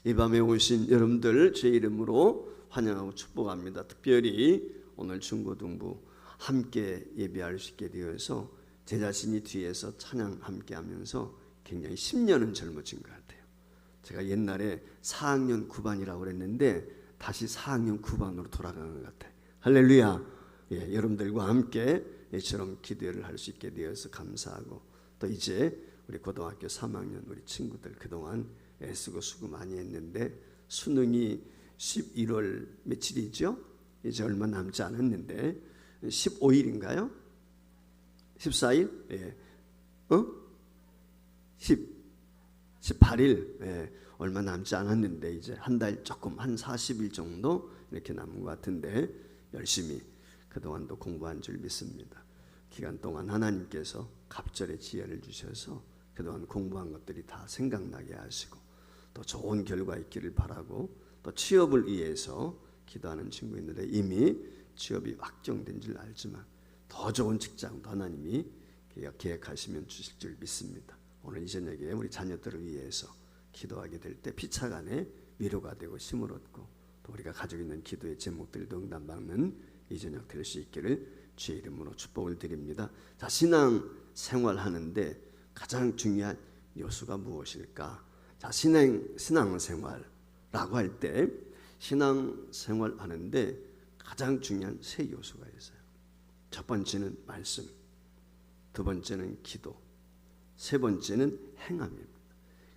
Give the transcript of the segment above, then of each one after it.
이 밤에 오신 여러분들 제 이름으로 환영하고 축복합니다. 특별히 오늘 중고등부 함께 예배할 수 있게 되어서 제 자신이 뒤에서 찬양 함께 하면서 굉장히 10년은 젊어진 것 같아요. 제가 옛날에 4학년 9반이라고 그랬는데 다시 4학년 9반으로 돌아가는 것 같아요. 할렐루야. 여러분들과 함께 이처럼 기도를 할 수 있게 되어서 감사하고, 또 이제 우리 고등학교 3학년 우리 친구들 그동안 애쓰고 수고 많이 했는데 수능이 11월 며칠이죠? 이제 얼마 남지 않았는데 15일인가요? 14일? 예. 18일. 예. 얼마 남지 않았는데 이제 한 달 조금, 한 40일 정도 이렇게 남은 것 같은데 열심히 그동안도 공부한 줄 믿습니다. 기간 동안 하나님께서 갑절의 지혜를 주셔서 그동안 공부한 것들이 다 생각나게 하시고, 또 좋은 결과 있기를 바라고, 또 취업을 위해서 기도하는 친구인데 이미 취업이 확정된 줄 알지만 더 좋은 직장도 하나님이 계획하시면 주실 줄 믿습니다. 오늘 이 저녁에 우리 자녀들을 위해서 기도하게 될 때 피차간에 위로가 되고 힘을 얻고, 또 우리가 가지고 있는 기도의 제목들도 응답받는 이 저녁 될 수 있기를 주의 이름으로 축복을 드립니다. 자, 신앙 생활하는데 가장 중요한 요소가 무엇일까? 자, 신앙생활라고 할 때 신앙생활하는데 가장 중요한 세 요소가 있어요. 첫 번째는 말씀, 두 번째는 기도, 세 번째는 행함입니다.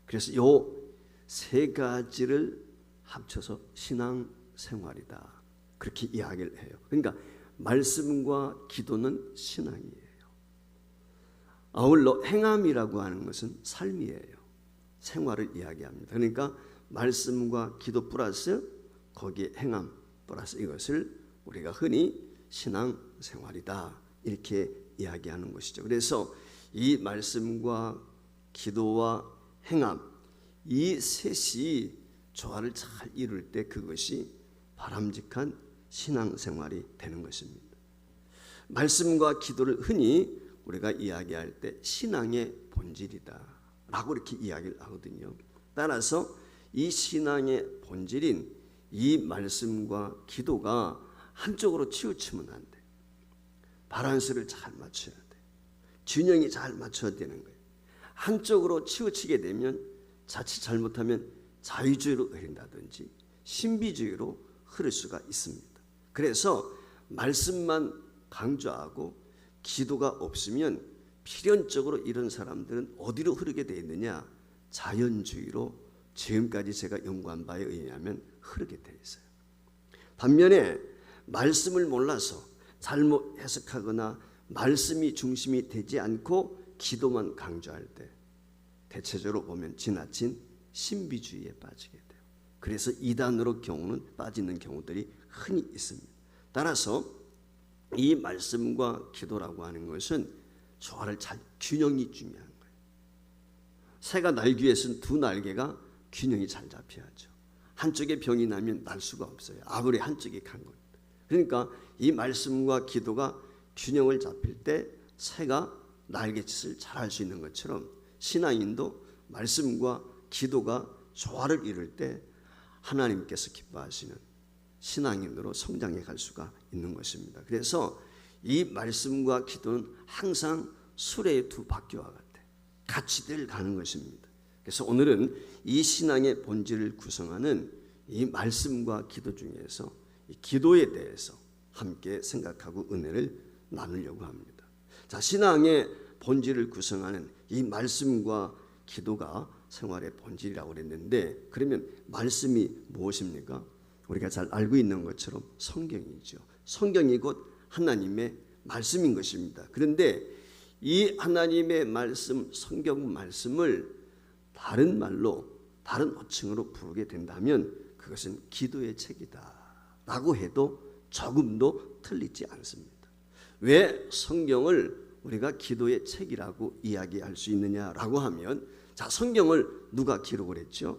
그래서 요 세 가지를 합쳐서 신앙생활이다, 그렇게 이야기를 해요. 그러니까 말씀과 기도는 신앙이에요. 아울러 행함이라고 하는 것은 삶이에요. 생활을 이야기합니다. 그러니까 말씀과 기도 플러스 거기에 행함 플러스 이것을 우리가 흔히 신앙생활이다 이렇게 이야기하는 것이죠. 그래서 이 말씀과 기도와 행함, 이 셋이 조화를 잘 이룰 때 그것이 바람직한 신앙생활이 되는 것입니다. 말씀과 기도를 흔히 우리가 이야기할 때 신앙의 본질이다 라고 이렇게 이야기를 하거든요. 따라서 이 신앙의 본질인 이 말씀과 기도가 한쪽으로 치우치면 안 돼. 밸런스를 잘 맞춰야 돼. 균형이 잘 맞춰야 되는 거예요. 한쪽으로 치우치게 되면 자칫 잘못하면 자유주의로 흐른다든지 신비주의로 흐를 수가 있습니다. 그래서 말씀만 강조하고 기도가 없으면 필연적으로 이런 사람들은 어디로 흐르게 되어 있느냐? 자연주의로 지금까지 제가 연구한 바에 의하면 흐르게 되어 있어요. 반면에 말씀을 몰라서 잘못 해석하거나 말씀이 중심이 되지 않고 기도만 강조할 때 대체적으로 보면 지나친 신비주의에 빠지게 돼요. 그래서 이단으로 빠지는 경우들이 흔히 있습니다. 따라서 이 말씀과 기도라고 하는 것은 조화를 잘, 균형이 중요한 거예요. 새가 날기 위해서는 두 날개가 균형이 잘 잡혀야죠. 한쪽에 병이 나면 날 수가 없어요. 아무리 한쪽이 간 겁니다. 그러니까 이 말씀과 기도가 균형을 잡힐 때 새가 날갯짓을 잘 할 수 있는 것처럼 신앙인도 말씀과 기도가 조화를 이룰 때 하나님께서 기뻐하시는 신앙인으로 성장해 갈 수가 있는 것입니다. 그래서 이 말씀과 기도는 항상 수레의 두 바퀴와 같아 같이 늘 가는 것입니다. 그래서 오늘은 이 신앙의 본질을 구성하는 이 말씀과 기도 중에서 이 기도에 대해서 함께 생각하고 은혜를 나누려고 합니다. 자, 신앙의 본질을 구성하는 이 말씀과 기도가 생활의 본질이라고 그랬는데, 그러면 말씀이 무엇입니까? 우리가 잘 알고 있는 것처럼 성경이죠. 성경이 곧 하나님의 말씀인 것입니다. 그런데 이 하나님의 말씀, 성경 말씀을 다른 말로, 다른 호칭으로 부르게 된다면 그것은 기도의 책이다 라고 해도 조금도 틀리지 않습니다. 왜 성경을 우리가 기도의 책이라고 이야기할 수 있느냐라고 하면, 자, 성경을 누가 기록을 했죠?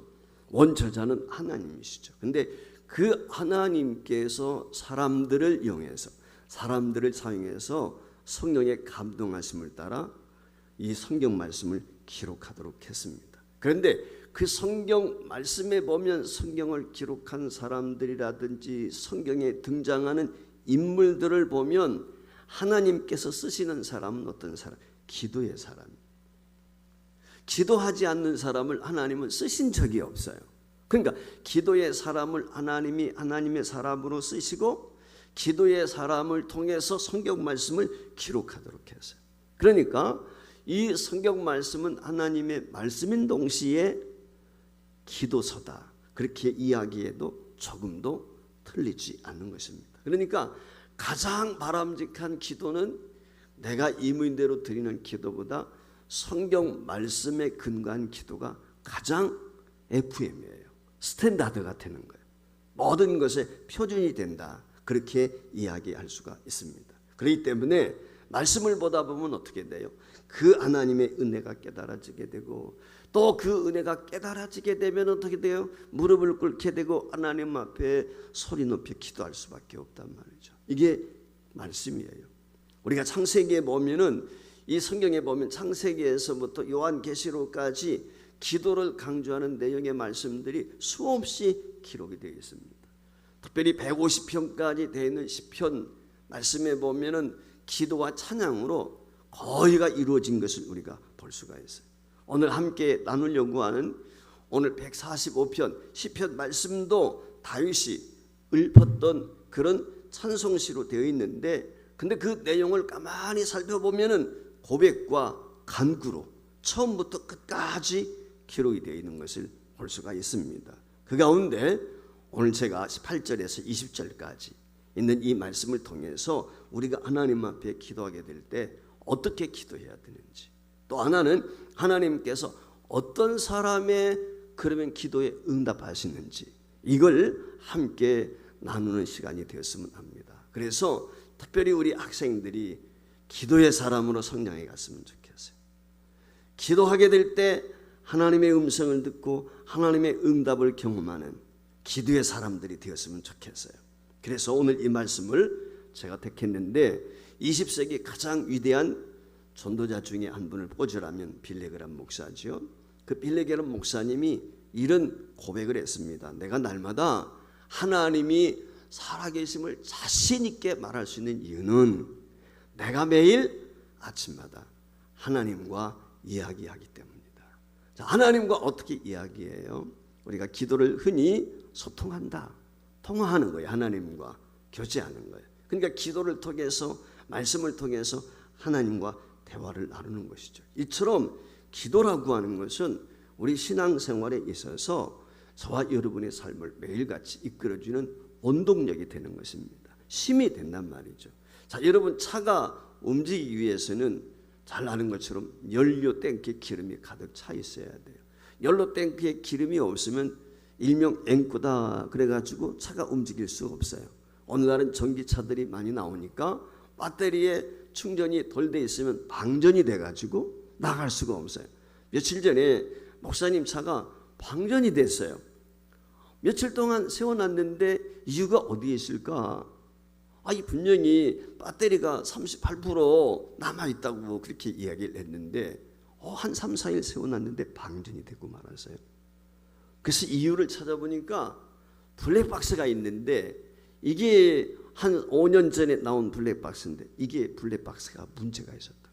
원저자는 하나님이시죠. 근데 그 하나님께서 사람들을 이용해서, 사람들을 사용해서 성령의 감동하심을 따라 이 성경 말씀을 기록하도록 했습니다. 그런데 그 성경 말씀에 보면 성경을 기록한 사람들이라든지 성경에 등장하는 인물들을 보면 하나님께서 쓰시는 사람은 어떤 사람? 기도의 사람. 기도하지 않는 사람을 하나님은 쓰신 적이 없어요. 그러니까 기도의 사람을 하나님이 하나님의 사람으로 쓰시고 기도의 사람을 통해서 성경 말씀을 기록하도록 했어요. 그러니까 이 성경 말씀은 하나님의 말씀인 동시에 기도서다. 그렇게 이야기해도 조금도 틀리지 않는 것입니다. 그러니까 가장 바람직한 기도는 내가 임의대로 드리는 기도보다 성경 말씀에 근거한 기도가 가장 FM이에요. 스탠다드가 되는 거예요. 모든 것의 표준이 된다. 그렇게 이야기할 수가 있습니다. 그렇기 때문에 말씀을 보다 보면 어떻게 돼요? 그 하나님의 은혜가 깨달아지게 되고 또 그 은혜가 깨달아지게 되면 어떻게 돼요? 무릎을 꿇게 되고 하나님 앞에 소리 높여 기도할 수밖에 없단 말이죠. 이게 말씀이에요. 우리가 창세기에 보면은 이 성경에 보면 창세기에서부터 요한계시록까지 기도를 강조하는 내용의 말씀들이 수없이 기록이 되어 있습니다. 특별히 150편까지 되어 있는 시편 말씀에 보면은 기도와 찬양으로 거의가 이루어진 것을 우리가 볼 수가 있어요. 오늘 함께 나누려고 하는 오늘 145편 시편 말씀도 다윗이 읊었던 그런 찬송시로 되어 있는데, 근데 그 내용을 가만히 살펴보면은 고백과 간구로 처음부터 끝까지 기록이 되어 있는 것을 볼 수가 있습니다. 그 가운데 오늘 제가 18절에서 20절까지 있는 이 말씀을 통해서 우리가 하나님 앞에 기도하게 될 때 어떻게 기도해야 되는지, 또 하나는 하나님께서 어떤 사람의 그러면 기도에 응답하시는지, 이걸 함께 나누는 시간이 되었으면 합니다. 그래서 특별히 우리 학생들이 기도의 사람으로 성장해 갔으면 좋겠어요. 기도하게 될 때 하나님의 음성을 듣고 하나님의 응답을 경험하는 기도의 사람들이 되었으면 좋겠어요. 그래서 오늘 이 말씀을 제가 택했는데 20세기 가장 위대한 전도자 중에 한 분을 꼽으라면 빌레그람 목사죠. 그 빌레그람 목사님이 이런 고백을 했습니다. 내가 날마다 하나님이 살아계심을 자신 있게 말할 수 있는 이유는 내가 매일 아침마다 하나님과 이야기하기 때문이다. 자, 하나님과 어떻게 이야기해요? 우리가 기도를 흔히 소통한다, 통화하는 거예요. 하나님과 교제하는 거예요. 그러니까 기도를 통해서 말씀을 통해서 하나님과 대화를 나누는 것이죠. 이처럼 기도라고 하는 것은 우리 신앙생활에 있어서 저와 여러분의 삶을 매일같이 이끌어주는 원동력이 되는 것입니다. 힘이 된단 말이죠. 자, 여러분 차가 움직이기 위해서는 잘 아는 것처럼 연료 탱크에 기름이 가득 차 있어야 돼요. 연료 탱크에 기름이 없으면 일명 앵꾸다 그래가지고 차가 움직일 수가 없어요. 오늘날은 전기차들이 많이 나오니까 배터리에 충전이 덜 돼 있으면 방전이 돼가지고 나갈 수가 없어요. 며칠 전에 목사님 차가 방전이 됐어요. 며칠 동안 세워놨는데 이유가 어디에 있을까? 이 분명히 배터리가 38% 남아있다고 그렇게 이야기를 했는데 한 3, 4일 세워놨는데 방전이 되고 말았어요. 그래서 이유를 찾아보니까 블랙박스가 있는데 이게 한 5년 전에 나온 블랙박스인데 이게 블랙박스가 문제가 있었다.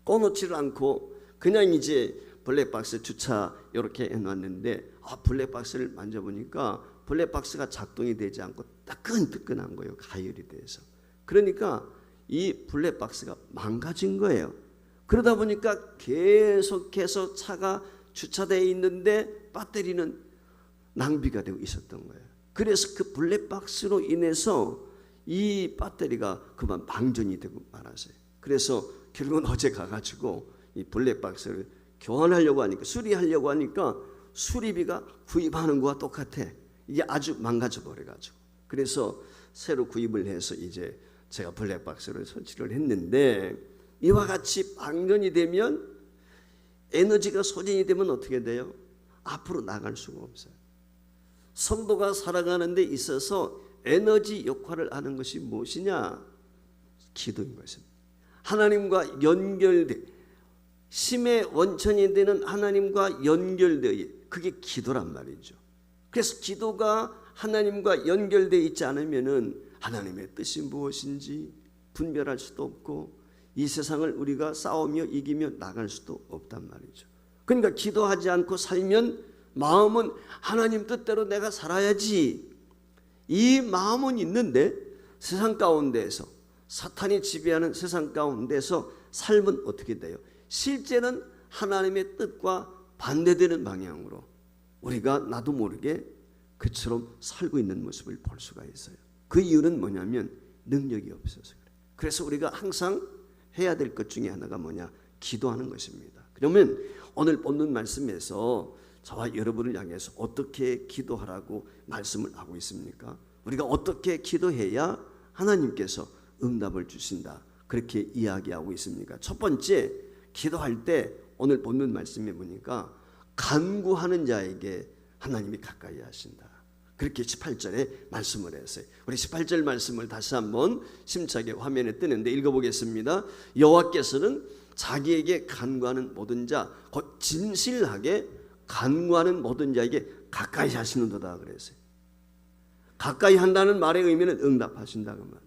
꺼놓지를 않고 그냥 이제 블랙박스 주차 이렇게 해놨는데 블랙박스를 만져보니까 블랙박스가 작동이 되지 않고 따끈따끈한 거예요. 가열이 돼서. 그러니까 이 블랙박스가 망가진 거예요. 그러다 보니까 계속해서 차가 주차되어 있는데 배터리는 낭비가 되고 있었던 거예요. 그래서 그 블랙박스로 인해서 이 배터리가 그만 방전이 되고 말았어요. 그래서 결국은 어제 가가지고 이 블랙박스를 교환하려고 하니까, 수리하려고 하니까 수리비가 구입하는 거와 똑같아. 이게 아주 망가져 버려가지고. 그래서 새로 구입을 해서 이제 제가 블랙박스를 설치를 했는데, 이와 같이 방전이 되면, 에너지가 소진이 되면 어떻게 돼요? 앞으로 나갈 수가 없어요. 성도가 살아가는 데 있어서 에너지 역할을 하는 것이 무엇이냐? 기도인 것입니다. 하나님과 연결돼 심의 원천이 되는 하나님과 연결되어, 그게 기도란 말이죠. 그래서 기도가 하나님과 연결되어 있지 않으면은 하나님의 뜻이 무엇인지 분별할 수도 없고 이 세상을 우리가 싸우며 이기며 나갈 수도 없단 말이죠. 그러니까 기도하지 않고 살면 마음은 하나님 뜻대로 내가 살아야지, 이 마음은 있는데 세상 가운데에서, 사탄이 지배하는 세상 가운데서 삶은 어떻게 돼요? 실제는 하나님의 뜻과 반대되는 방향으로 우리가 나도 모르게 그처럼 살고 있는 모습을 볼 수가 있어요. 그 이유는 뭐냐면 능력이 없어서 그래요. 그래서 우리가 항상 해야 될 것 중에 하나가 뭐냐? 기도하는 것입니다. 그러면 오늘 본문 말씀에서 저와 여러분을 향해서 어떻게 기도하라고 말씀을 하고 있습니까? 우리가 어떻게 기도해야 하나님께서 응답을 주신다, 그렇게 이야기하고 있습니까? 첫 번째, 기도할 때 오늘 본문 말씀에 보니까 간구하는 자에게 하나님이 가까이 하신다, 그렇게 18절에 말씀을 했어요. 우리 18절 말씀을 다시 한번 심차게 화면에 뜨는데 읽어보겠습니다. 여호와께서는 자기에게 간구하는 모든 자, 곧 진실하게 간구하는 모든 자에게 가까이 하시는도다 그랬어요. 가까이 한다는 말의 의미는 응답하신다 그 말.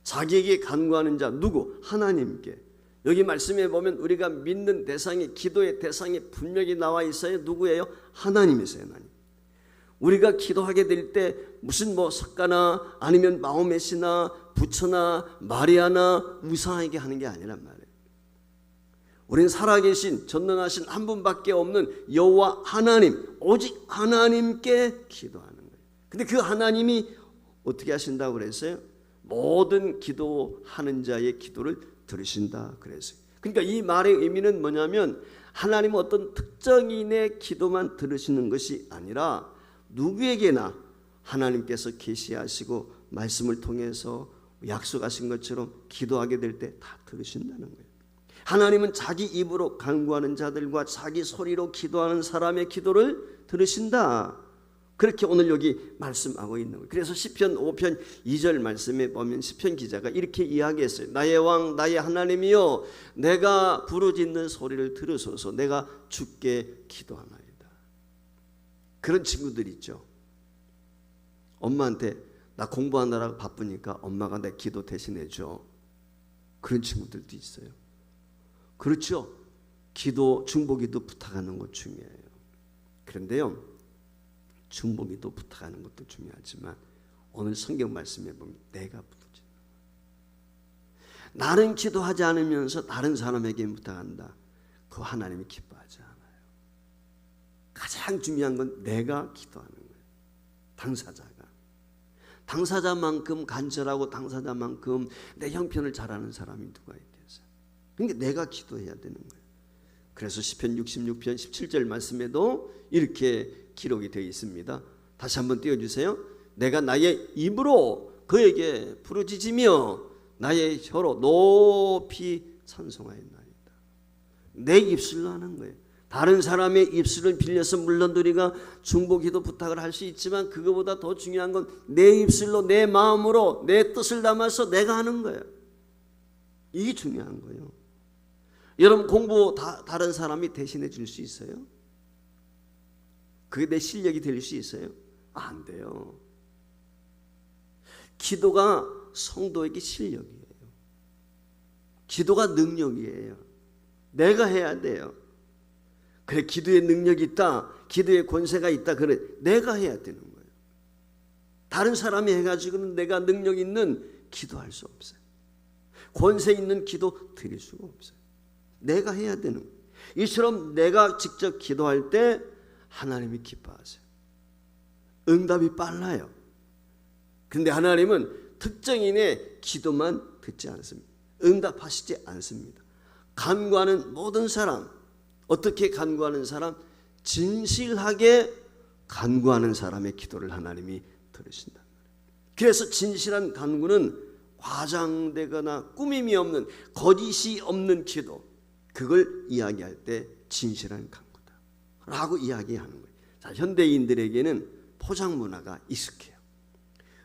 자기에게 간구하는 자 누구? 하나님께. 여기 말씀에 보면 우리가 믿는 대상이, 기도의 대상이 분명히 나와 있어요. 누구예요? 하나님이세요. 하나님. 우리가 기도하게 될 때 무슨 뭐 석가나 아니면 마호메시나 부처나 마리아나 우상에게 하는 게 아니란 말이에요. 우리는 살아계신 전능하신 한 분밖에 없는 여호와 하나님, 오직 하나님께 기도하는 거예요. 근데 그 하나님이 어떻게 하신다고 그랬어요? 모든 기도하는 자의 기도를 들으신다 그랬어요. 그러니까 이 말의 의미는 뭐냐면 하나님은 어떤 특정인의 기도만 들으시는 것이 아니라 누구에게나 하나님께서 계시하시고 말씀을 통해서 약속하신 것처럼 기도하게 될 때 다 들으신다는 거예요. 하나님은 자기 입으로 간구하는 자들과 자기 소리로 기도하는 사람의 기도를 들으신다, 그렇게 오늘 여기 말씀하고 있는 거예요. 그래서 시편 5편 2절 말씀에 보면 시편 기자가 이렇게 이야기했어요. 나의 왕 나의 하나님이여, 내가 부르짖는 소리를 들으소서. 내가 주께 기도하나이다. 그런 친구들 있죠. 엄마한테 나 공부하느라고 바쁘니까 엄마가 내 기도 대신해 줘. 그런 친구들도 있어요. 그렇죠. 기도, 중보기도 부탁하는 것 중요해요. 그런데요, 중보기도 부탁하는 것도 중요하지만 오늘 성경 말씀에 보면 내가 부르짖는, 나는 기도하지 않으면서 다른 사람에게 부탁한다, 그 하나님이 기뻐하지 않아요. 가장 중요한 건 내가 기도하는 거예요. 당사자만큼 간절하고 당사자만큼 내 형편을 잘하는 사람이 누가 있겠어요? 그러니까 내가 기도해야 되는 거예요. 그래서 시편 66편 17절 말씀에도 이렇게 기록이 되어 있습니다. 다시 한번 띄워주세요. 내가 나의 입으로 그에게 부르짖으며 나의 혀로 높이 찬송하였나이다. 내 입술로 하는 거예요. 다른 사람의 입술을 빌려서 물론 우리가 중보기도 부탁을 할 수 있지만 그거보다 더 중요한 건 내 입술로, 내 마음으로, 내 뜻을 담아서 내가 하는 거예요. 이게 중요한 거예요. 여러분, 공부 다른 사람이 대신해 줄 수 있어요? 그게 내 실력이 될 수 있어요? 안 돼요. 기도가 성도에게 실력이에요. 기도가 능력이에요. 내가 해야 돼요. 그래, 기도의 능력이 있다, 기도의 권세가 있다, 그래 내가 해야 되는 거예요. 다른 사람이 해가지고는 내가 능력 있는 기도할 수 없어요. 권세 있는 기도 드릴 수가 없어요. 내가 해야 되는 거예요. 이처럼 내가 직접 기도할 때 하나님이 기뻐하세요. 응답이 빨라요. 그런데 하나님은 특정인의 기도만 듣지 않습니다. 응답하시지 않습니다. 간구하는 모든 사람, 어떻게 간구하는 사람? 진실하게 간구하는 사람의 기도를 하나님이 들으신다. 그래서 진실한 간구는 과장되거나 꾸밈이 없는, 거짓이 없는 기도, 그걸 이야기할 때 진실한 간구다 라고 이야기하는 거예요. 자, 현대인들에게는 포장 문화가 익숙해요.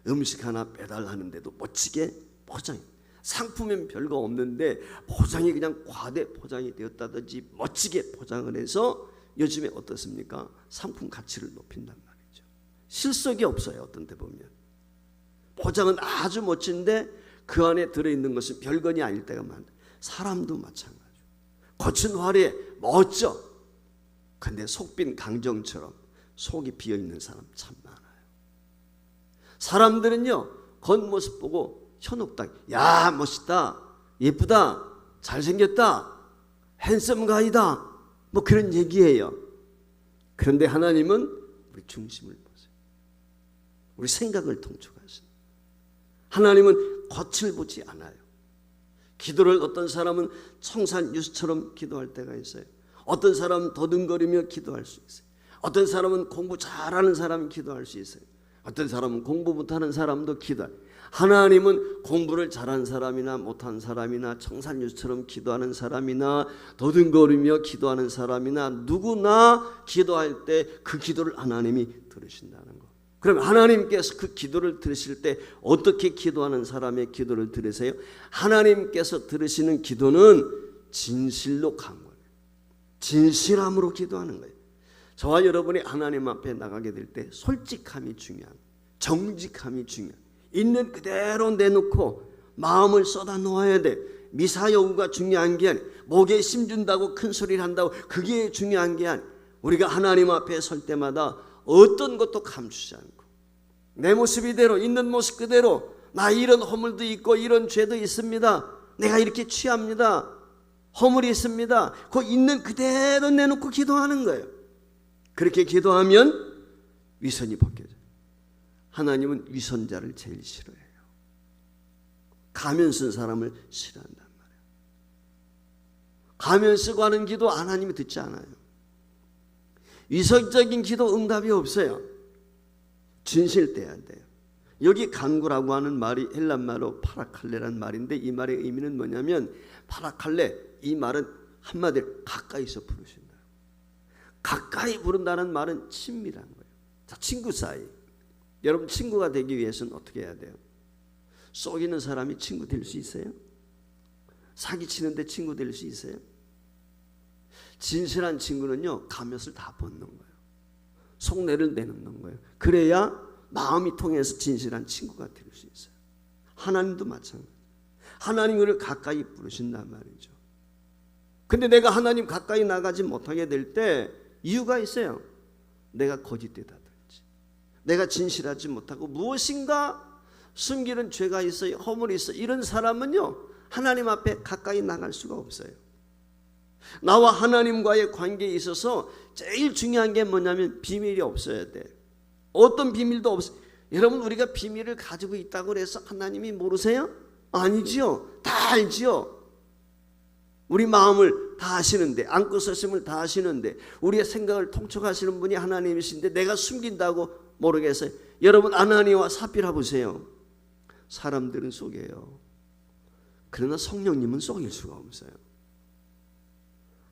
음식 하나 배달하는데도 멋지게 포장해요. 상품은 별거 없는데 포장이 그냥 과대 포장이 되었다든지 멋지게 포장을 해서 요즘에 어떻습니까? 상품 가치를 높인단 말이죠. 실속이 없어요. 어떤 데 보면 포장은 아주 멋진데 그 안에 들어있는 것은 별건이 아닐 때가 많아요. 사람도 마찬가지고 겉은 화려해 멋져. 근데 속빈 강정처럼 속이 비어있는 사람 참 많아요. 사람들은요 겉모습 보고 현혹당, 야 멋있다, 예쁘다, 잘생겼다, 핸섬 가이다, 뭐 그런 얘기예요. 그런데 하나님은 우리 중심을 보세요. 우리 생각을 통촉하시는 하나님은 겉을 보지 않아요. 기도를 어떤 사람은 청산유수처럼 기도할 때가 있어요. 어떤 사람은 더듬거리며 기도할 수 있어요. 어떤 사람은 공부 잘하는 사람이 기도할 수 있어요. 어떤 사람은 공부 못하는 사람도 기도해요. 하나님은 공부를 잘한 사람이나 못한 사람이나 청산유수처럼 기도하는 사람이나 더듬거리며 기도하는 사람이나 누구나 기도할 때 그 기도를 하나님이 들으신다는 거. 그럼 하나님께서 그 기도를 들으실 때 어떻게 기도하는 사람의 기도를 들으세요? 하나님께서 들으시는 기도는 진실로 간 거예요. 진실함으로 기도하는 거예요. 저와 여러분이 하나님 앞에 나가게 될 때 솔직함이 중요한, 정직함이 중요한, 있는 그대로 내놓고 마음을 쏟아 놓아야 돼. 미사여구가 중요한 게 아니에요. 목에 심준다고 큰 소리를 한다고 그게 중요한 게 아니에요. 우리가 하나님 앞에 설 때마다 어떤 것도 감추지 않고 내 모습 이대로 있는 모습 그대로 나 이런 허물도 있고 이런 죄도 있습니다. 내가 이렇게 취합니다. 허물이 있습니다. 그 있는 그대로 내놓고 기도하는 거예요. 그렇게 기도하면 위선이 벗겨져요. 하나님은 위선자를 제일 싫어해요. 가면 쓴 사람을 싫어한단 말이에요. 가면 쓰고 하는 기도 하나님이 듣지 않아요. 위선적인 기도 응답이 없어요. 진실돼야 돼요. 여기 간구라고 하는 말이 헬란말로 파라칼레라는 말인데 이 말의 의미는 뭐냐면 파라칼레 이 말은 한마디로 가까이서 부르신다. 가까이 부른다는 말은 친밀한 거예요. 자, 친구 사이. 여러분 친구가 되기 위해서는 어떻게 해야 돼요? 속이는 사람이 친구 될 수 있어요? 사기치는데 친구 될 수 있어요? 진실한 친구는요 가면을 다 벗는 거예요. 속내를 내놓는 거예요. 그래야 마음이 통해서 진실한 친구가 될 수 있어요. 하나님도 마찬가지. 하나님을 가까이 부르신단 말이죠. 근데 내가 하나님 가까이 나가지 못하게 될 때 이유가 있어요. 내가 거짓되다든지 내가 진실하지 못하고 무엇인가 숨기는 죄가 있어요. 허물이 있어요. 이런 사람은요 하나님 앞에 가까이 나갈 수가 없어요. 나와 하나님과의 관계에 있어서 제일 중요한 게 뭐냐면 비밀이 없어야 돼. 어떤 비밀도 없어요. 여러분 우리가 비밀을 가지고 있다고 해서 하나님이 모르세요? 아니지요. 다 알지요. 우리 마음을 다 아시는데 안고 서심을 다 아시는데 우리의 생각을 통촉하시는 분이 하나님이신데 내가 숨긴다고 모르겠어요. 여러분 아나니와 삽비라 보세요. 사람들은 속여요. 그러나 성령님은 속일 수가 없어요.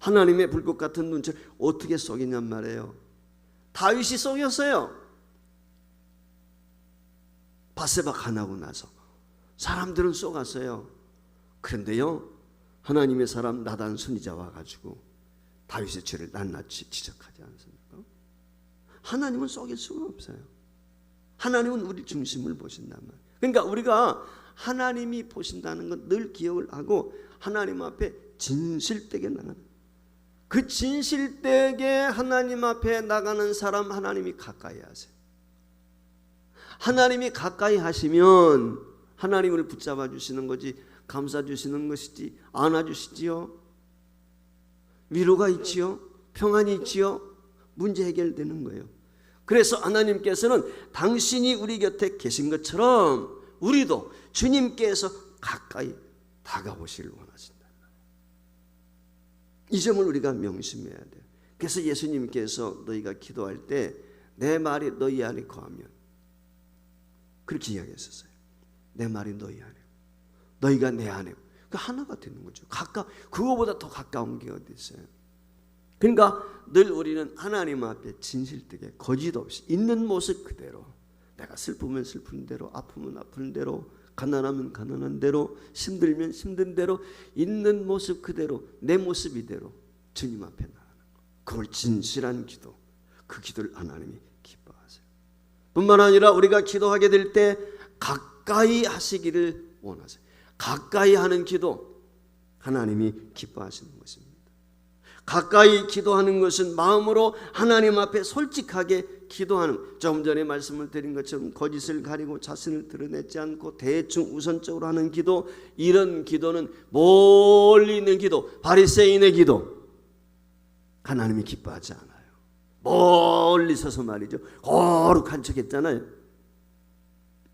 하나님의 불꽃 같은 눈처럼 어떻게 속이냔 말이에요. 다윗이 속였어요. 바세바 가나고 나서 사람들은 속았어요. 그런데요 하나님의 사람 나단 선지자 와가지고 다윗의 죄를 낱낱이 지적하지 않습니까? 하나님은 속일 수가 없어요. 하나님은 우리 중심을 보신단 말이에요. 그러니까 우리가 하나님이 보신다는 건 늘 기억을 하고 하나님 앞에 진실되게 나가는, 그 진실되게 하나님 앞에 나가는 사람 하나님이 가까이 하세요. 하나님이 가까이 하시면 하나님을 붙잡아 주시는 거지 감싸 주시는 것이지 안아주시지요. 위로가 있지요. 평안이 있지요. 문제 해결되는 거예요. 그래서 하나님께서는 당신이 우리 곁에 계신 것처럼 우리도 주님께서 가까이 다가오시길 원하신다. 이 점을 우리가 명심해야 돼요. 그래서 예수님께서 너희가 기도할 때 내 말이 너희 안에 거하면 그렇게 이야기했었어요. 내 말이 너희 안에, 너희가 내 안에, 그 하나가 되는 거죠. 그거보다 더 가까운 게 어디 있어요? 그러니까 늘 우리는 하나님 앞에 진실되게 거짓 없이 있는 모습 그대로, 내가 슬프면 슬픈 대로, 아프면 아픈 대로 가난하면 가난한 대로, 힘들면 힘든 대로, 있는 모습 그대로, 내 모습 이대로 주님 앞에 나가는 거. 그걸 진실한 기도, 그 기도를 하나님이 기뻐하세요. 뿐만 아니라 우리가 기도하게 될 때 가까이 하시기를 원하세요. 가까이 하는 기도, 하나님이 기뻐하시는 것입니다. 가까이 기도하는 것은 마음으로 하나님 앞에 솔직하게 기도하는, 조금 전에 말씀을 드린 것처럼 거짓을 가리고 자신을 드러내지 않고 대충 우선적으로 하는 기도, 이런 기도는 멀리 있는 기도, 바리새인의 기도, 하나님이 기뻐하지 않아요. 멀리 서서 말이죠, 거룩한 척 했잖아요.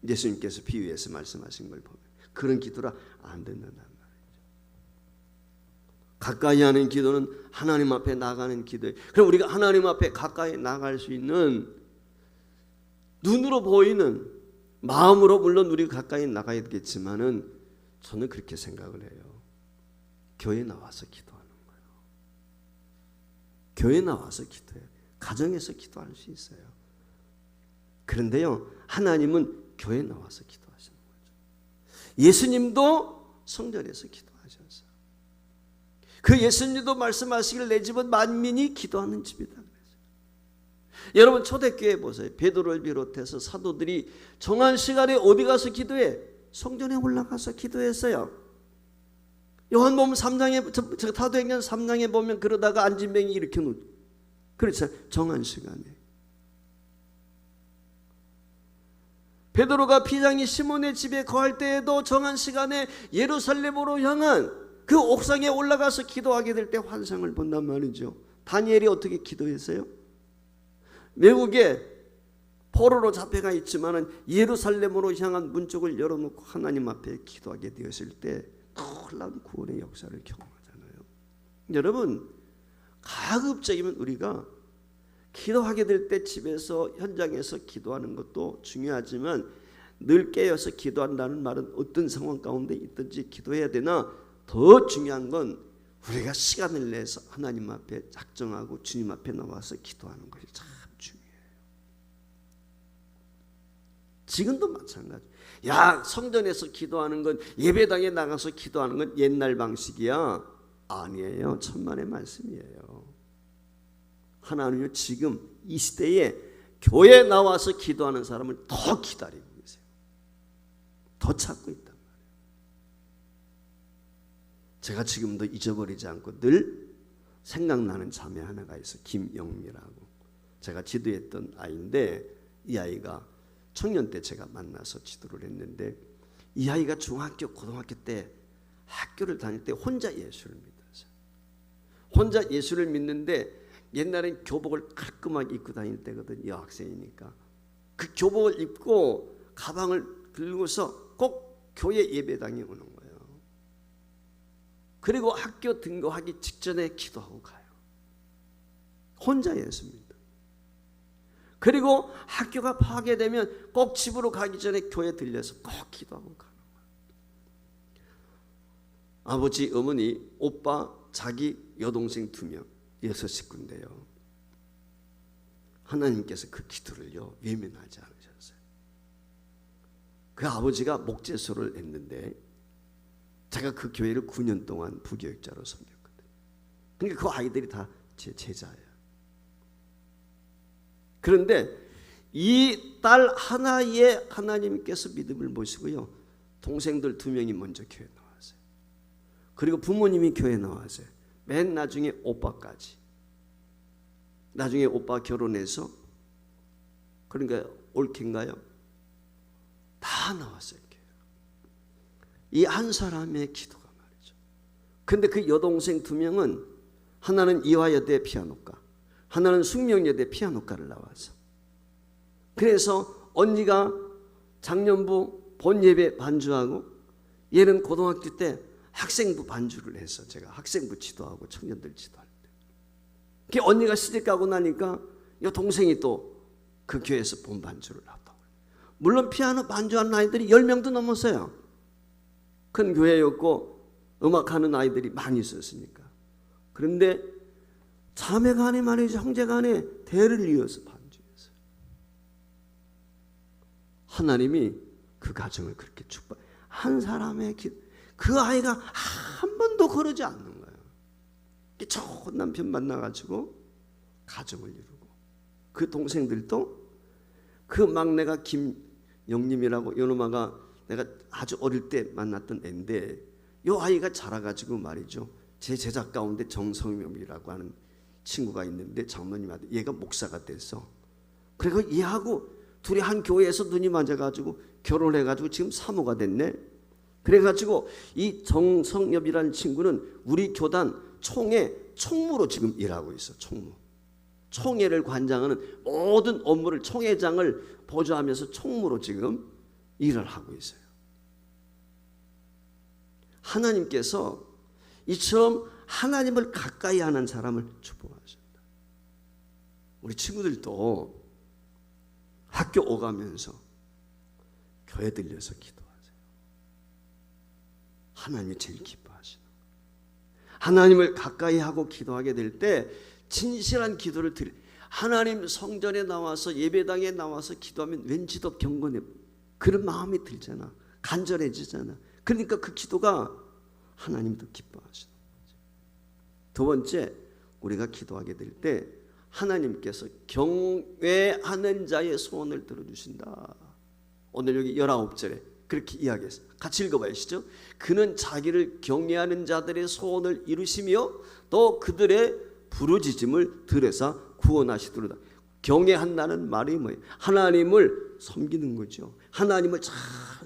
예수님께서 비유해서 말씀하신 걸 보면 그런 기도라 안 된다는 말이죠. 가까이 하는 기도는 하나님 앞에 나가는 기도예요. 그럼 우리가 하나님 앞에 가까이 나갈 수 있는, 눈으로 보이는, 마음으로 물론 우리가 가까이 나가야겠지만은 저는 그렇게 생각을 해요. 교회 나와서 기도하는 거예요. 교회 나와서 기도해요. 가정에서 기도할 수 있어요. 그런데요, 하나님은 교회 나와서 기도하시는 거죠. 예수님도 성전에서 기도하셨어요. 그 예수님도 말씀하시길 내 집은 만민이 기도하는 집이다 그랬어요. 여러분 초대교회 보세요. 베드로를 비롯해서 사도들이 정한 시간에 어디 가서 기도해? 성전에 올라가서 기도했어요. 요한복음 3장에, 사도행전 3장에 보면 그러다가 안진뱅이 일으켜 놓고, 그렇죠. 정한 시간에. 베드로가 비장이 시몬의 집에 거할 때에도 정한 시간에 예루살렘으로 향한 그 옥상에 올라가서 기도하게 될 때 환상을 본단 말이죠. 다니엘이 어떻게 기도했어요? 외국에 포로로 잡혀가 있지만은 예루살렘으로 향한 문 쪽을 열어놓고 하나님 앞에 기도하게 되었을 때 놀라운 구원의 역사를 경험하잖아요. 여러분, 가급적이면 우리가 기도하게 될 때 집에서, 현장에서 기도하는 것도 중요하지만 늘 깨어서 기도한다는 말은 어떤 상황 가운데 있든지 기도해야 되나, 더 중요한 건 우리가 시간을 내서 하나님 앞에 작정하고 주님 앞에 나와서 기도하는 것이 참 중요해요. 지금도 마찬가지. 야, 성전에서 기도하는 건, 예배당에 나가서 기도하는 건 옛날 방식이야. 아니에요. 천만의 말씀이에요. 하나님은 지금 이 시대에 교회에 나와서 기도하는 사람을 더 기다리고 계세요. 더 찾고 있단 말이에요. 제가 지금도 잊어버리지 않고 늘 생각나는 자매 하나가 있어요. 김영미라고. 제가 지도했던 아이인데, 이 아이가 청년 때 제가 만나서 지도를 했는데, 이 아이가 중학교, 고등학교 때 학교를 다닐 때 혼자 예수를 믿었어요. 혼자 예수를 믿는데 옛날엔 교복을 깔끔하게 입고 다닐 때거든. 여학생이니까 그 교복을 입고 가방을 들고서 꼭 교회 예배당에 오는 거예요. 그리고 학교 등교하기 직전에 기도하고 가요. 혼자 예수 믿어. 그리고 학교가 파괴되면 꼭 집으로 가기 전에 교회 들려서 꼭 기도하고 가는 거예요. 아버지, 어머니, 오빠, 자기 여동생 2명, 6식구인데요. 하나님께서 그 기도를요 외면하지 않으셨어요. 그 아버지가 목재소를 했는데 제가 그 교회를 9년 동안 부교육자로 섬겼거든요. 그러니까 그 아이들이 다 제 제자예요. 그런데 이 딸 하나에 하나님께서 믿음을 보시고요, 동생들 2명이 먼저 교회 나왔어요. 그리고 부모님이 교회 나왔어요. 맨 나중에 오빠까지. 나중에 오빠 결혼해서, 그러니까 올케인가요? 다 나왔어요. 이 한 사람의 기도가 말이죠. 근데 그 여동생 2명은, 하나는 이화여대 피아노과, 하나는 숙명여대 피아노과를 나와서, 그래서 언니가 작년부 본예배 반주하고 얘는 고등학교 때 학생부 반주를 해서 제가 학생부 지도하고 청년들 지도할 때, 그 언니가 시집 가고 나니까 이 동생이 또 그 교회에서 본 반주를 하고, 물론 피아노 반주하는 아이들이 10명도 넘었어요. 큰 교회였고 음악하는 아이들이 많이 있었으니까. 그런데 자매간에 말이죠, 형제간에 대를 이어서 반주했어요. 하나님이 그 가정을 그렇게 축복. 한 사람의 그 아이가 한 번도 그러지 않는 거예요. 좋은 남편 만나가지고 가정을 이루고, 그 동생들도 그 막내가 김영림이라고, 요놈아가 내가 아주 어릴 때 만났던 애인데, 요 아이가 자라가지고 말이죠, 제 제자 가운데 정성명이라고 하는 친구가 있는데 장로님한테 얘가 목사가 됐어. 그리고 얘하고 둘이 한 교회에서 눈이 맞아가지고 결혼해가지고 지금 사모가 됐네. 그래가지고 이 정성엽이라는 친구는 우리 교단 총회 총무로 지금 일하고 있어. 총무. 총회를 관장하는 모든 업무를, 총회장을 보좌하면서 총무로 지금 일을 하고 있어요. 하나님께서 이처럼 하나님을 가까이 하는 사람을 축복하십니다. 우리 친구들도 학교 오가면서 교회 들려서 기도하세요. 하나님이 제일 기뻐하시는 거예요. 하나님을 가까이 하고 기도하게 될 때 진실한 기도를 드려. 하나님 성전에 나와서, 예배당에 나와서 기도하면 왠지 더 경건해, 그런 마음이 들잖아. 간절해지잖아. 그러니까 그 기도가 하나님도 기뻐하시는 거죠. 두 번째, 우리가 기도하게 될 때 하나님께서 경외하는 자의 소원을 들어주신다. 오늘 여기 19절에 그렇게 이야기했어요. 같이 읽어봐야시죠. 그는 자기를 경외하는 자들의 소원을 이루시며 또 그들의 부르짖음을 들으사 구원하시도다. 경외한다는 말이 뭐예요? 하나님을 섬기는 거죠. 하나님을 잘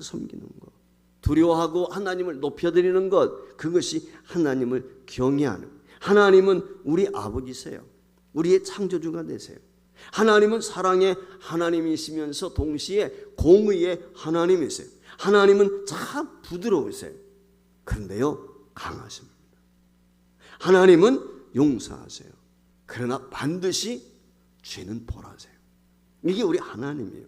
섬기는 것, 두려워하고 하나님을 높여드리는 것, 그것이 하나님을 경외하는. 하나님은 우리 아버지세요. 우리의 창조주가 되세요. 하나님은 사랑의 하나님이시면서 동시에 공의의 하나님이세요. 하나님은 참 부드러우세요. 그런데요, 강하십니다. 하나님은 용서하세요. 그러나 반드시 죄는 벌하세요. 이게 우리 하나님이에요.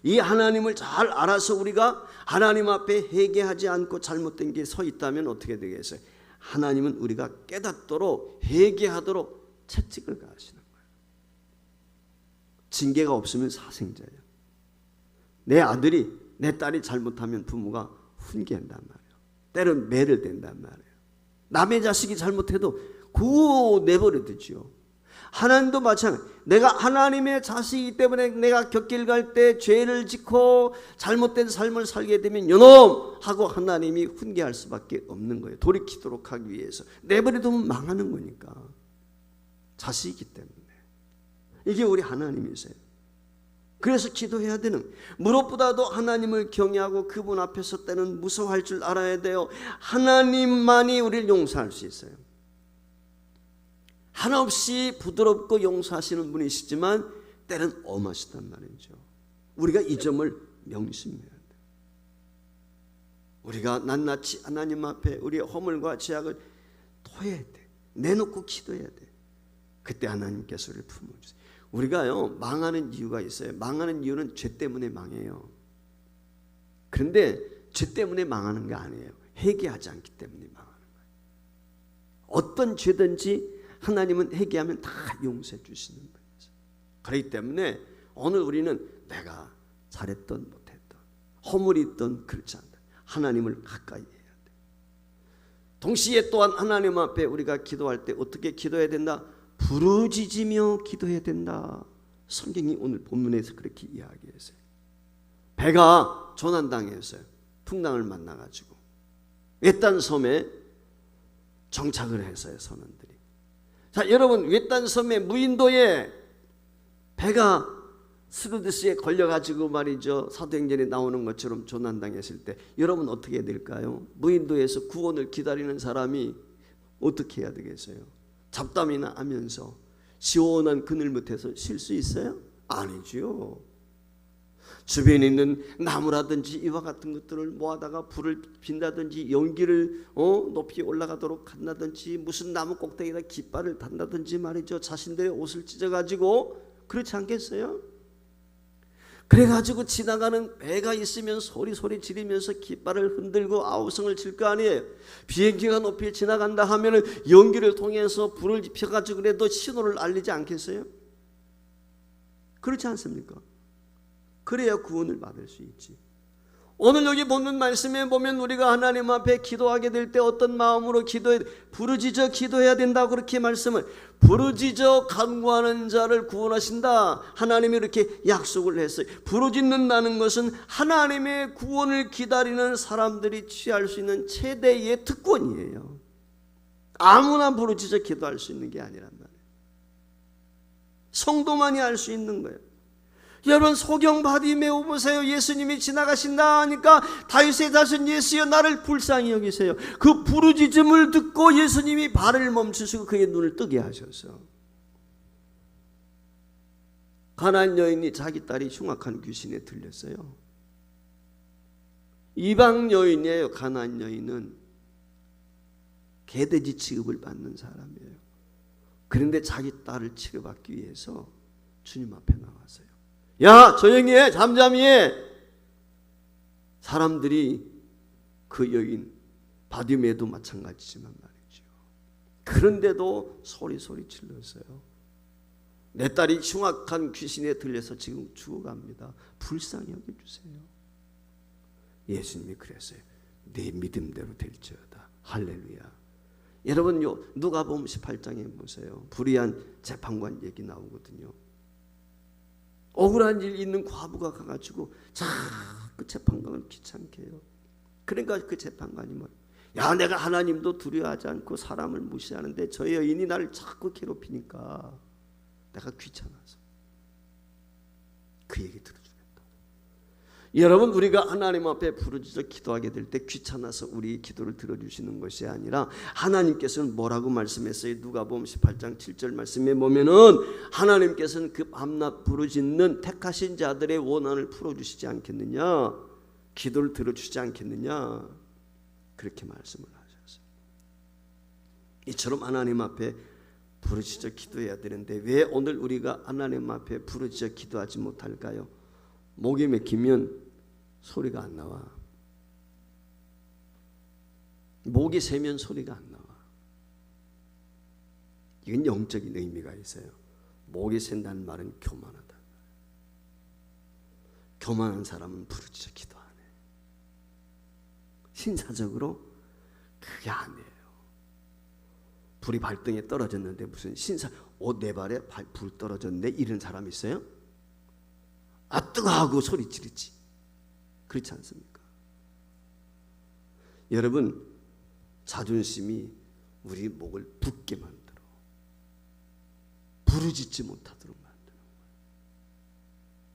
이 하나님을 잘 알아서 우리가 하나님 앞에 회개하지 않고 잘못된 게 서 있다면 어떻게 되겠어요? 하나님은 우리가 깨닫도록, 회개하도록 채찍을 가하시는 거예요. 징계가 없으면 사생자예요. 내 아들이, 내 딸이 잘못하면 부모가 훈계한단 말이에요. 때론 매를 댄단 말이에요. 남의 자식이 잘못해도 그거 내버려 두지요. 하나님도 마찬가지. 내가 하나님의 자식이기 때문에 내가 곁길 갈 때 죄를 짓고 잘못된 삶을 살게 되면 요놈 하고 하나님이 훈계할 수밖에 없는 거예요. 돌이키도록 하기 위해서. 내버려 두면 망하는 거니까. 자식이기 때문에. 이게 우리 하나님이세요. 그래서 기도해야 되는, 무엇보다도 하나님을 경외하고 그분 앞에서 때는 무서워할 줄 알아야 돼요. 하나님만이 우리를 용서할 수 있어요. 한없이 부드럽고 용서하시는 분이시지만 때는 엄하시단 말이죠. 우리가 이 점을 명심해야 돼요. 우리가 낱낱이 하나님 앞에 우리의 허물과 죄악을 토해야 돼. 내놓고 기도해야 돼. 그때 하나님께서 우리를 품어주세요. 우리가요, 망하는 이유가 있어요. 망하는 이유는 죄 때문에 망해요. 그런데 죄 때문에 망하는 게 아니에요. 회개하지 않기 때문에 망하는 거예요. 어떤 죄든지 하나님은 회개하면 다 용서해 주시는 거예요. 그렇기 때문에 오늘 우리는 내가 잘했던 못했던, 허물이 있던 그렇지 않다. 하나님을 가까이 해야 돼. 동시에 또한 하나님 앞에 우리가 기도할 때 어떻게 기도해야 된다? 부르짖으며 기도해야 된다. 성경이 오늘 본문에서 그렇게 이야기했어요. 배가 조난당했어요. 풍랑을 만나가지고 외딴 섬에 정착을 했어요. 선원들이. 자, 여러분, 외딴 섬의 무인도에 배가 스루드스에 걸려가지고 말이죠, 사도행전에 나오는 것처럼 조난당했을 때 여러분 어떻게 될까요? 무인도에서 구원을 기다리는 사람이 어떻게 해야 되겠어요? 잡담이나 하면서 시원한 그늘 밑에서 쉴 수 있어요? 아니죠. 주변에 있는 나무라든지 이와 같은 것들을 모아다가 불을 빈다든지 연기를 높이 올라가도록 한다든지 무슨 나무 꼭대기에다 깃발을 단다든지 말이죠. 자신들의 옷을 찢어가지고 그렇지 않겠어요? 그래가지고 지나가는 배가 있으면 소리 지르면서 깃발을 흔들고 아우성을 칠 거 아니에요. 비행기가 높이 지나간다 하면은 연기를 통해서 불을 펴가지고 그래도 신호를 알리지 않겠어요? 그렇지 않습니까? 그래야 구원을 받을 수 있지. 오늘 여기 본문 말씀에 보면 우리가 하나님 앞에 기도하게 될 때 어떤 마음으로 부르짖어 기도해야 된다고 그렇게 말씀을, 부르짖어 간구하는 자를 구원하신다, 하나님이 이렇게 약속을 했어요. 부르짖는다는 것은 하나님의 구원을 기다리는 사람들이 취할 수 있는 최대의 특권이에요. 아무나 부르짖어 기도할 수 있는 게 아니란 말이에요. 성도만이 할 수 있는 거예요. 여러분, 소경 바디메오 보세요. 예수님이 지나가신다 하니까 다윗의 자손 예수여 나를 불쌍히 여기세요. 그 부르짖음을 듣고 예수님이 발을 멈추시고 그의 눈을 뜨게 하셔서, 가나안 여인이 자기 딸이 흉악한 귀신에 들렸어요. 이방 여인이에요. 가나안 여인은 개돼지 취급을 받는 사람이에요. 그런데 자기 딸을 치료받기 위해서 주님 앞에 나왔어요. 야, 조용히 해, 잠잠히 해. 사람들이 그 여인 바디메도 마찬가지지만 말이죠. 그런데도 소리 질렀어요. 내 딸이 흉악한 귀신에 들려서 지금 죽어갑니다. 불쌍히 여겨주세요. 예수님이 그랬어요. 내 믿음대로 될지어다. 할렐루야. 여러분, 누가복음 18장에 보세요. 불의한 재판관 얘기 나오거든요. 억울한 일 있는 과부가 가가지고 자꾸 재판관을 귀찮게 해요. 그러니까 그 재판관이 뭐, 야, 내가 하나님도 두려워하지 않고 사람을 무시하는데 저 여인이 나를 자꾸 괴롭히니까 내가 귀찮아서 그 얘기 들어주겠다. 여러분, 우리가 하나님 앞에 부르짖어 기도하게 될 때 귀찮아서 우리 기도를 들어주시는 것이 아니라 하나님께서는 뭐라고 말씀했어요? 누가복음 18장 7절 말씀에 보면은 하나님께서는 그 밤낮 부르짖는 택하신 자들의 원한을 풀어주시지 않겠느냐, 기도를 들어주시지 않겠느냐, 그렇게 말씀을 하셨어요. 이처럼 하나님 앞에 부르짖어 기도해야 되는데 왜 오늘 우리가 하나님 앞에 부르짖어 기도하지 못할까요? 목이 막히면 소리가 안 나와. 목이 새면 소리가 안 나와. 이건 영적인 의미가 있어요. 목이 샌다는 말은 교만하다. 교만한 사람은 부르짖어 기도 안 해. 신사적으로 그게 아니에요. 불이 발등에 떨어졌는데 무슨 옷 내 발에 불 떨어졌는데 이런 사람 있어요? 아, 뜨거하고 소리 지르지. 그렇지 않습니까? 여러분, 자존심이 우리 목을 붓게 만들어. 부르짖지 못하도록 만드는 거예요.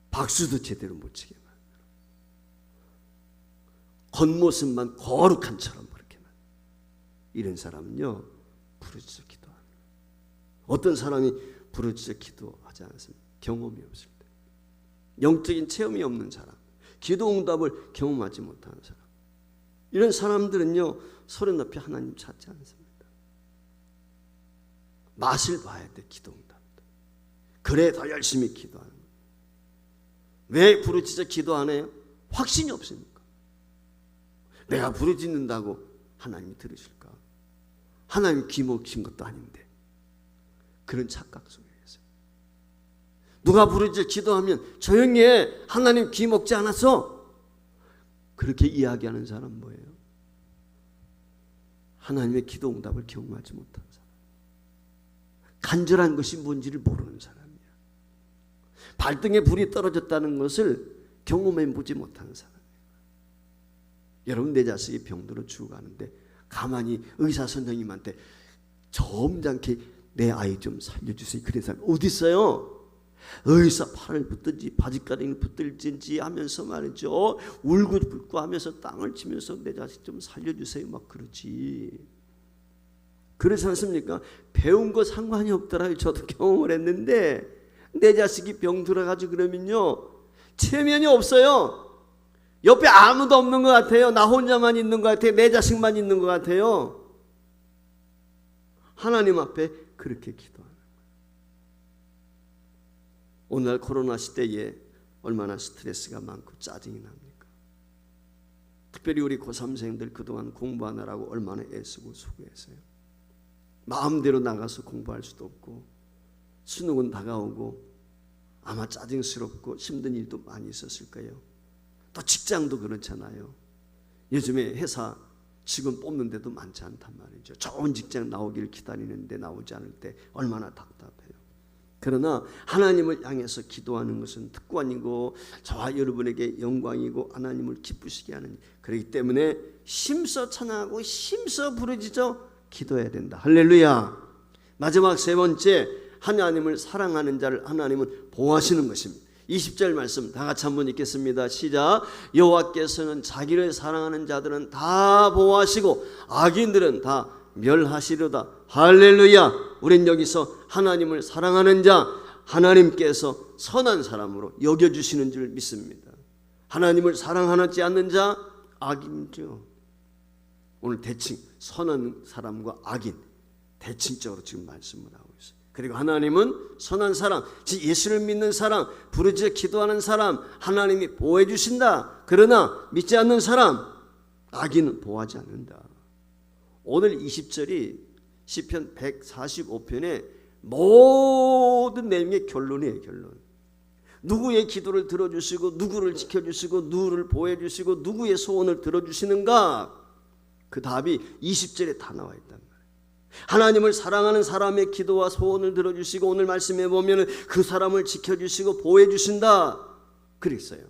박수도 제대로 못 치게 만들어. 겉모습만 거룩한 처럼 그렇게 만들어. 이런 사람은요, 부르짖어 기도하는 거예요. 어떤 사람이 부르짖어 기도하지 않습니까? 경험이 없을 때. 영적인 체험이 없는 사람, 기도 응답을 경험하지 못하는 사람, 이런 사람들은요 소리 높이 하나님 찾지 않습니다. 맛을 봐야 돼. 기도 응답도. 그래 더 열심히 기도하는 거예요. 왜 부르짖어 기도 안 해요? 확신이 없으니까. 내가 부르짖는다고 하나님이 들으실까? 하나님 귀 먹힌 것도 아닌데. 그런 착각 속에 누가 부르짖어 기도하면 조용히 해, 하나님 귀 먹지 않았어, 그렇게 이야기하는 사람 뭐예요? 하나님의 기도 응답을 경험하지 못한 사람, 간절한 것이 뭔지를 모르는 사람이야. 발등에 불이 떨어졌다는 것을 경험해 보지 못한 사람이에요. 여러분, 내 자식이 병들어 죽어가는데 가만히 의사 선생님한테 점잖게 내 아이 좀 살려주세요, 그런 사람 어디 있어요? 의사 팔을 붙든지 바지가랑이를 붙들든지 하면서 말이죠, 울고 불고 하면서 땅을 치면서 내 자식 좀 살려주세요 막 그러지. 그렇지 않습니까? 배운 거 상관이 없더라고요. 저도 경험을 했는데 내 자식이 병 들어가지고 그러면요 체면이 없어요. 옆에 아무도 없는 것 같아요. 나 혼자만 있는 것 같아요. 내 자식만 있는 것 같아요. 하나님 앞에 그렇게 기도하는 거예요. 오늘날 코로나 시대에 얼마나 스트레스가 많고 짜증이 납니까? 특별히 우리 고3생들 그동안 공부하느라고 얼마나 애쓰고 수고했어요. 마음대로 나가서 공부할 수도 없고 수능은 다가오고 아마 짜증스럽고 힘든 일도 많이 있었을 거예요. 또 직장도 그렇잖아요. 요즘에 회사 직원 뽑는 데도 많지 않단 말이죠. 좋은 직장 나오기를 기다리는데 나오지 않을 때 얼마나 답답해요. 그러나 하나님을 향해서 기도하는 것은 특권이고 저와 여러분에게 영광이고 하나님을 기쁘시게 하는, 그렇기 때문에 힘써 찬양하고 힘써 부르짖어 기도해야 된다. 할렐루야. 마지막 세 번째, 하나님을 사랑하는 자를 하나님은 보호하시는 것입니다. 20절 말씀 다 같이 한번 읽겠습니다. 시작. 여호와께서는 자기를 사랑하는 자들은 다 보호하시고 악인들은 다 멸하시려다. 할렐루야. 우린 여기서 하나님을 사랑하는 자, 하나님께서 선한 사람으로 여겨주시는 줄 믿습니다. 하나님을 사랑하지 않는 자 악인이죠. 오늘 대칭 선한 사람과 악인 대칭적으로 지금 말씀을 하고 있어요. 그리고 하나님은 선한 사람, 즉 예수를 믿는 사람, 부르짖어 기도하는 사람 하나님이 보호해 주신다. 그러나 믿지 않는 사람 악인은 보호하지 않는다. 오늘 20절이 시편 145편의 모든 내용의 결론이에요. 결론. 누구의 기도를 들어주시고 누구를 지켜주시고 누구를 보호해 주시고 누구의 소원을 들어주시는가, 그 답이 20절에 다 나와 있단 말이에요. 하나님을 사랑하는 사람의 기도와 소원을 들어주시고 오늘 말씀해 보면 그 사람을 지켜주시고 보호해 주신다 그랬어요.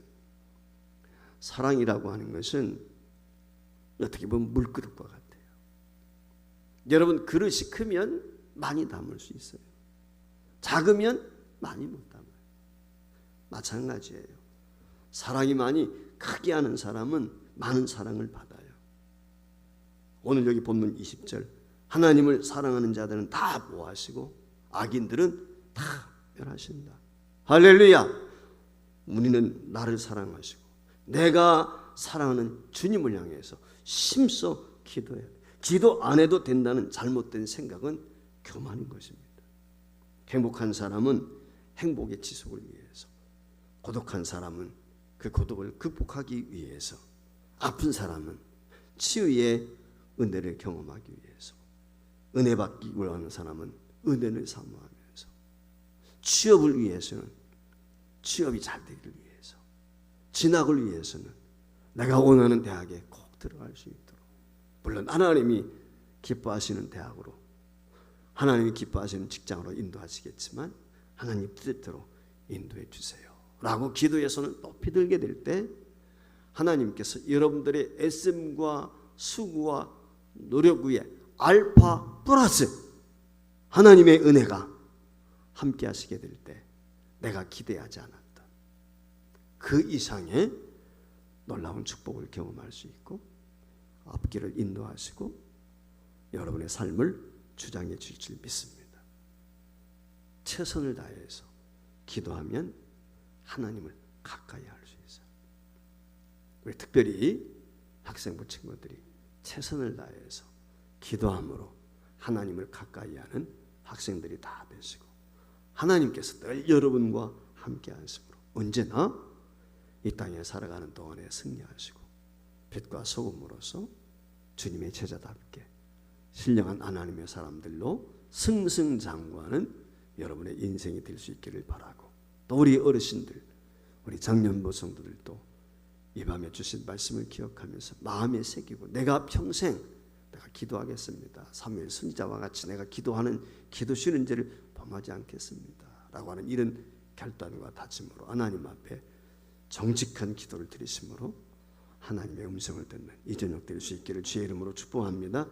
사랑이라고 하는 것은 어떻게 보면 물그릇과 같아요. 여러분, 그릇이 크면 많이 담을 수 있어요. 작으면 많이 못 담아요. 마찬가지예요. 사랑이 많이 크게 하는 사람은 많은 사랑을 받아요. 오늘 여기 본문 20절, 하나님을 사랑하는 자들은 다 보호하시고 악인들은 다 멸하신다. 할렐루야. 우리는 나를 사랑하시고 내가 사랑하는 주님을 향해서 힘써 기도해야 돼. 기도 안 해도 된다는 잘못된 생각은 교만인 것입니다. 행복한 사람은 행복의 지속을 위해서, 고독한 사람은 그 고독을 극복하기 위해서, 아픈 사람은 치유의 은혜를 경험하기 위해서, 은혜 받기 원하는 사람은 은혜를 사모하면서, 취업을 위해서는 취업이 잘 되기를 위해서, 진학을 위해서는 내가 원하는 대학에 꼭 들어갈 수 있도록, 물론 하나님이 기뻐하시는 대학으로, 하나님이 기뻐하시는 직장으로 인도하시겠지만 하나님 뜻대로 인도해 주세요 라고 기도에서는 높이 들게 될 때 하나님께서 여러분들의 애씀과 수고와 노력 위에 알파 플러스 하나님의 은혜가 함께 하시게 될 때 내가 기대하지 않았던 그 이상의 놀라운 축복을 경험할 수 있고 앞길을 인도하시고 여러분의 삶을 주장해 주실 줄 믿습니다. 최선을 다해서 기도하면 하나님을 가까이 할 수 있어요. 우리 특별히 학생부 친구들이 최선을 다해서 기도함으로 하나님을 가까이 하는 학생들이 다 되시고 하나님께서 늘 여러분과 함께 하심으로 언제나 이 땅에 살아가는 동안에 승리하시고 빛과 소금으로서 주님의 제자답게 신령한 하나님의 사람들로 승승장구하는 여러분의 인생이 될 수 있기를 바라고, 또 우리 어르신들, 우리 장년부 성도들도 이 밤에 주신 말씀을 기억하면서 마음에 새기고 내가 평생 내가 기도하겠습니다. 사무엘 선지자와 같이 내가 기도하는 기도 쉬는 죄를 범하지 않겠습니다 라고 하는 이런 결단과 다짐으로 하나님 앞에 정직한 기도를 드리심으로 하나님의 음성을 듣는 이 저녁 될 수 있기를 주의 이름으로 축복합니다.